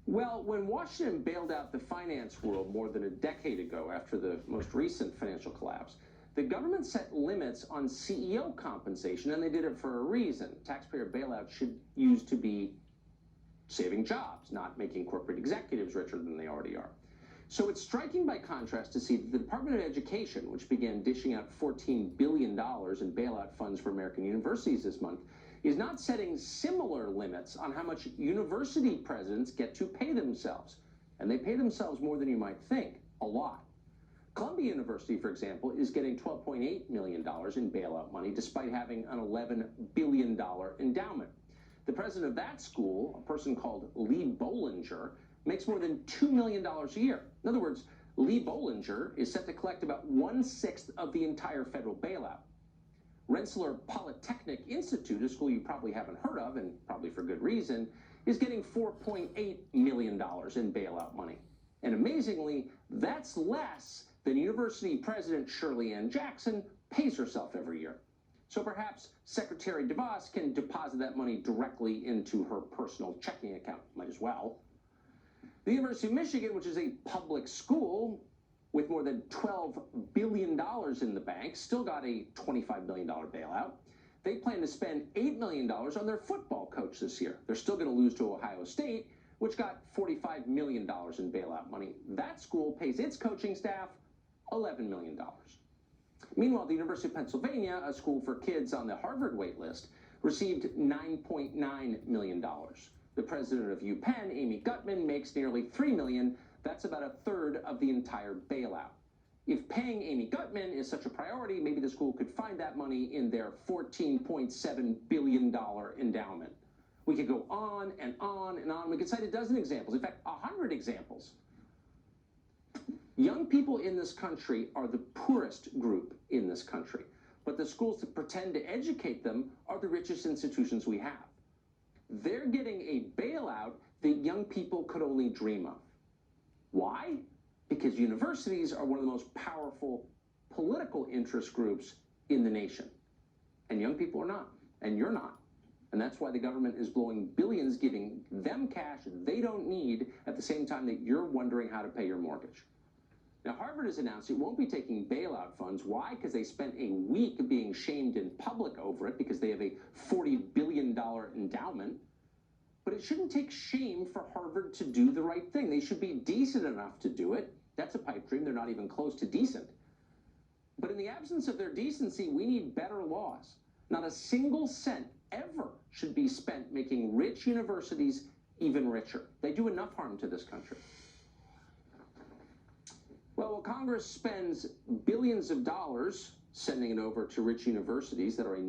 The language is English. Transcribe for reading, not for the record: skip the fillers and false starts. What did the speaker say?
Well, when Washington bailed out the finance world more than a decade ago after the most recent financial collapse, the government set limits on CEO compensation, and they did it for a reason. Taxpayer bailout should use to be saving jobs, not making corporate executives richer than they already are. So it's striking by contrast to see that the Department of Education, which began dishing out $14 billion in bailout funds for American universities this month, is not setting similar limits on how much university presidents get to pay themselves. And they pay themselves more than you might think, a lot. Columbia University, for example, is getting $12.8 million in bailout money despite having an $11 billion endowment. The president of that school, a person called Lee Bollinger, makes more than $2 million a year. In other words, Lee Bollinger is set to collect about 1/6 of the entire federal bailout. Rensselaer Polytechnic Institute, a school you probably haven't heard of, and probably for good reason, is getting $4.8 million in bailout money. And amazingly, that's less than University President Shirley Ann Jackson pays herself every year. So perhaps Secretary DeVos can deposit that money directly into her personal checking account. Might as well. The University of Michigan, which is a public school with more than $12 billion in the bank, still got a $25 million bailout. They plan to spend $8 million on their football coach this year. They're still going to lose to Ohio State, which got $45 million in bailout money. That school pays its coaching staff $11 million. Meanwhile, the University of Pennsylvania, a school for kids on the Harvard wait list, received $9.9 million. The president of UPenn, Amy Gutmann, makes nearly $3 million. That's about a third of the entire bailout. If paying Amy Gutmann is such a priority, maybe the school could find that money in their $14.7 billion endowment. We could go on and on and on. We could cite a dozen examples, in fact, 100 examples. Young people in this country are the poorest group in this country, but the schools that pretend to educate them are the richest institutions we have. They're getting a bailout that young people could only dream of. Why? Because universities are one of the most powerful political interest groups in the nation. And young people are not, and you're not. And that's why the government is blowing billions, giving them cash they don't need at the same time that you're wondering how to pay your mortgage. Now, Harvard has announced it won't be taking bailout funds. Why? Because they spent a week being shamed in public over it because they have a $40 billion endowment. But it shouldn't take shame for Harvard to do the right thing. They should be decent enough to do it. That's a pipe dream. They're not even close to decent. But in the absence of their decency, we need better laws. Not a single cent ever should be spent making rich universities even richer. They do enough harm to this country. Well, while Congress spends billions of dollars sending it over to rich universities that are a